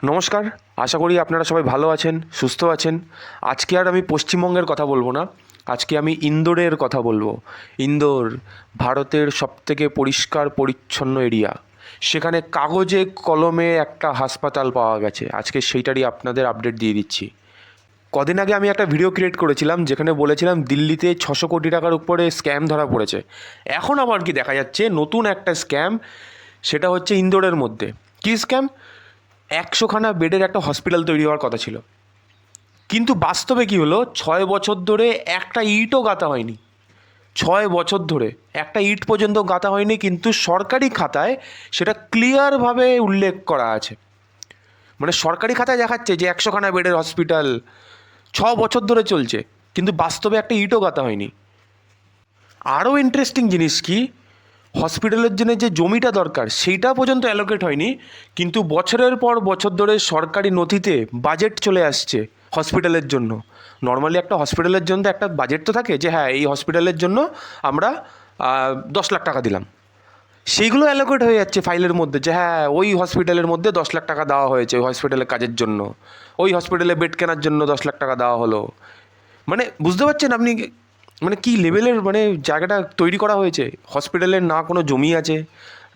নমস্কার, আশা করি আপনারা সবাই ভালো আছেন, সুস্থ আছেন। আজকে আর আমি পশ্চিমবঙ্গের কথা বলবো না, আজকে আমি ইন্দোরের কথা বলবো। ইন্দোর ভারতের সবথেকে পরিষ্কার পরিচ্ছন্ন এরিয়া। সেখানে কাগজে কলমে একটা হাসপাতাল পাওয়া গেছে। আজকে সেইটারই আপনাদের আপডেট দিয়ে দিচ্ছি। কদিন আগে আমি একটা ভিডিও ক্রিয়েট করেছিলাম যেখানে বলেছিলাম দিল্লিতে 600 কোটি টাকার উপরে স্ক্যাম ধরা পড়েছে। এখন আবার কি দেখা যাচ্ছে, নতুন একটা স্ক্যাম, সেটা হচ্ছে ইন্দোরের মধ্যে। কী স্ক্যাম? 100খানা বেডের একটা হসপিটাল তৈরি হওয়ার কথা ছিল, কিন্তু বাস্তবে কি হলো, 6 বছর ধরে একটা ইটও গাঁথা হয়নি। 6 বছর ধরে একটা ইট পর্যন্ত গাঁথা হয়নি, কিন্তু সরকারি খাতায় সেটা ক্লিয়ারভাবে উল্লেখ করা আছে। মানে সরকারি খাতায় দেখাচ্ছে যে 100খানা বেডের হসপিটাল 6 বছর ধরে চলছে, কিন্তু বাস্তবে একটা ইটও গাঁথা হয়নি। আরও ইন্টারেস্টিং জিনিস কি, হসপিটালের জন্য যে জমিটা দরকার সেইটা পর্যন্ত অ্যালোকেট হয়নি, কিন্তু বছরের পর বছর ধরে সরকারি নথিতে বাজেট চলে আসছে হসপিটালের জন্য। নর্মালি একটা হসপিটালের জন্য একটা বাজেট তো থাকে যে হ্যাঁ এই হসপিটালের জন্য আমরা 10 লাখ টাকা দিলাম। সেইগুলো অ্যালোকেট হয়ে যাচ্ছে ফাইলের মধ্যে যে হ্যাঁ ওই হসপিটালের মধ্যে 10 লাখ টাকা দেওয়া হয়েছে ওই হসপিটালের কাজের জন্য, ওই হসপিটালে বেড কেনার জন্য 10 লাখ টাকা দেওয়া হলো। মানে বুঝতে পারছেন আপনি, মানে কী লেভেলের মানে জায়গাটা তৈরি করা হয়েছে। হসপিটালের না কোনো জমি আছে,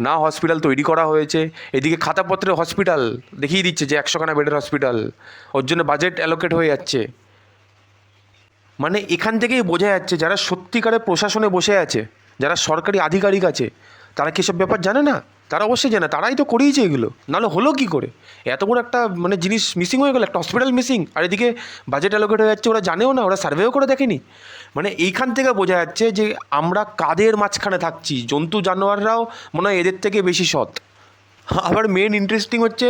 না হসপিটাল তৈরি করা হয়েছে, এদিকে খাতাপত্রে হসপিটাল দেখিয়ে দিচ্ছে যে 100খানা বেডের হসপিটাল, ওর জন্য বাজেট অ্যালোকেট হয়ে যাচ্ছে। মানে এখান থেকেই বোঝা যাচ্ছে যারা সত্যিকারে প্রশাসনে বসে আছে, যারা সরকারি আধিকারিক আছে, তারা কি সব ব্যাপার জানে না? তারা অবশ্যই জানে, তারাই তো করিয়েছে এগুলো, নাহলে হলো কী করে? এত বড় একটা মানে জিনিস মিসিং হয়ে গেল, একটা হসপিটাল মিসিং, আর এদিকে বাজেট অ্যালোকেট হয়ে যাচ্ছে, ওরা জানেও না, ওরা সার্ভেও করে দেখেনি। মানে এইখান থেকে বোঝা যাচ্ছে যে আমরা কাদের মাঝখানে থাকছি। জন্তু জানোয়াররাও মনে হয় এদের থেকে বেশি সৎ। আবার মেন ইন্টারেস্টিং হচ্ছে,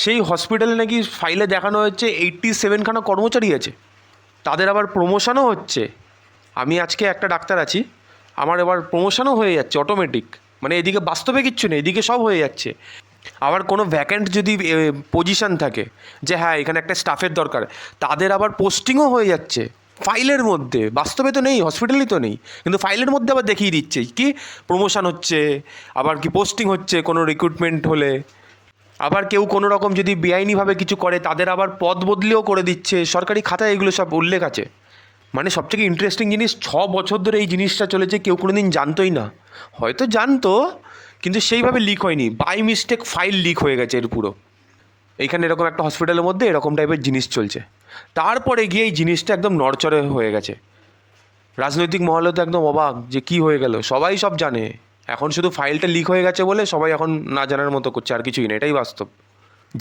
সেই হসপিটালে নাকি ফাইলে দেখানো হচ্ছে 87খানা কর্মচারী আছে, তাদের আবার প্রমোশনও হচ্ছে। আমি আজকে একটা ডাক্তার আছি, আমার এবার প্রমোশনও হয়ে যাচ্ছে অটোমেটিক। মানে এদিকে বাস্তবে কিচ্ছু নেই, এদিকে সব হয়ে যাচ্ছে। আবার কোনো ভ্যাকেন্ট যদি পজিশান থাকে যে হ্যাঁ এখানে একটা স্টাফের দরকার, তাদের আবার পোস্টিংও হয়ে যাচ্ছে ফাইলের মধ্যে। বাস্তবে তো নেই, হসপিটালই তো নেই, কিন্তু ফাইলের মধ্যে আবার দেখিয়ে দিচ্ছে কি প্রমোশন হচ্ছে, আবার কি পোস্টিং হচ্ছে কোনো রিক্রুটমেন্ট হলে। আবার কেউ কোনো রকম যদি বেআইনিভাবে কিছু করে তাদের আবার পদ বদলিও করে দিচ্ছে, সরকারি খাতায় এগুলো সব উল্লেখ আছে। মানে সবথেকে ইন্টারেস্টিং জিনিস, 6 বছর ধরে এই জিনিসটা চলেছে, কেউ কোনো দিন জানতোই না। হয়তো জানতো, কিন্তু সেইভাবে লিক হয়নি, বাই মিস্টেক ফাইল লিক হয়ে গেছে এর পুরো। এইখানে এরকম একটা হসপিটালের মধ্যে এরকম টাইপের জিনিস চলছে, তারপরে গিয়ে এই জিনিসটা একদম নড়চড়ে হয়ে গেছে। রাজনৈতিক মহলে তো একদম অবাক যে কী হয়ে গেল, সবাই সব জানে, এখন শুধু ফাইলটা লিক হয়ে গেছে বলে সবাই এখন না জানার মতো করছে, আর কিছুই না, এটাই বাস্তব।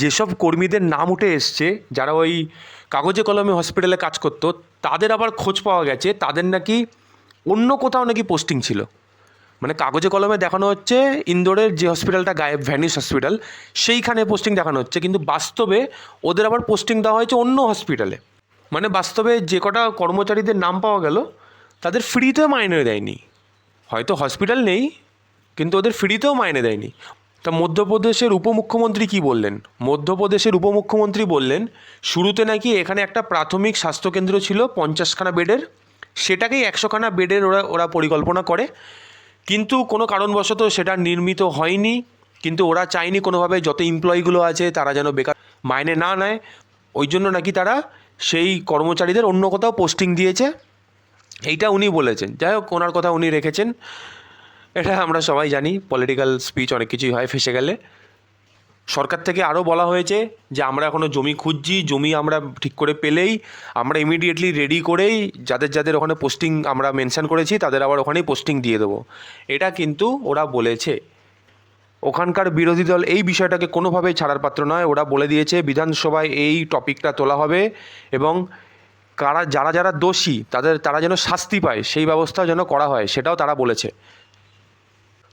যেসব কর্মীদের নাম উঠে এসছে যারা ওই কাগজে কলমে হসপিটালে কাজ করতো, তাদের আবার খোঁজ পাওয়া গেছে তাদের নাকি অন্য কোথাও নাকি পোস্টিং ছিল। মানে কাগজে কলমে দেখানো হচ্ছে ইন্দোরের যে হসপিটালটা গায়েব, ভ্যানিস হসপিটাল, সেইখানে পোস্টিং দেখানো হচ্ছে, কিন্তু বাস্তবে ওদের আবার পোস্টিং দেওয়া হয়েছে অন্য হসপিটালে। মানে বাস্তবে যে কটা কর্মচারীদের নাম পাওয়া গেল তাদের ফ্রিতেও মাইনে দেয়নি। হয়তো হসপিটাল নেই, কিন্তু ওদের ফ্রিতেও মাইনে দেয়নি। তা মধ্যপ্রদেশের উপমুখ্যমন্ত্রী কি বললেন? মধ্যপ্রদেশের উপমুখ্যমন্ত্রী বললেন শুরুতে নাকি এখানে একটা প্রাথমিক স্বাস্থ্যকেন্দ্র ছিল 50খানা বেডের, সেটাকেই 100খানা বেডের ওরা পরিকল্পনা করে, কিন্তু কোনো কারণবশত সেটা নির্মিত হয়নি। কিন্তু ওরা চায়নি কোনোভাবে যত এমপ্লয়িগুলো আছে তারা যেন বেকার মাইনে না নেয়, ওই জন্য নাকি তারা সেই কর্মচারীদের অন্য কোথাও পোস্টিং দিয়েছে। এইটা উনি বলেছেন, যাই হোক ওনার কথা উনি রেখেছেন। এটা আমরা সবাই জানি, পলিটিক্যাল স্পিচ অনেক কিছুই হয় ফেসে গেলে। সরকার থেকে আরও বলা হয়েছে যে আমরা এখনও জমি খুঁজছি, জমি আমরা ঠিক করে পেলেই আমরা ইমিডিয়েটলি রেডি করেই যাদের যাদের ওখানে পোস্টিং আমরা মেনশন করেছি তাদের আবার ওখানেই পোস্টিং দিয়ে দেবো। এটা কিন্তু ওরা বলেছে। ওখানকার বিরোধী দল এই বিষয়টাকে কোনোভাবেই ছাড়ার পাত্র নয়। ওরা বলে দিয়েছে বিধানসভায় এই টপিকটা তোলা হবে এবং যারা যারা দোষী তারা যেন শাস্তি পায় সেই ব্যবস্থা যেন করা হয়, সেটাও তারা বলেছে।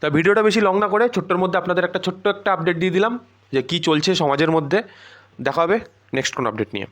তা ভিডিওটা বেশি লং না করে ছোট্টর মধ্যে আপনাদের ছোট্ট একটা আপডেট দিয়ে দিলাম যে কী চলছে সমাজের মধ্যে। দেখা হবে নেক্সট কোনো আপডেট নিয়ে।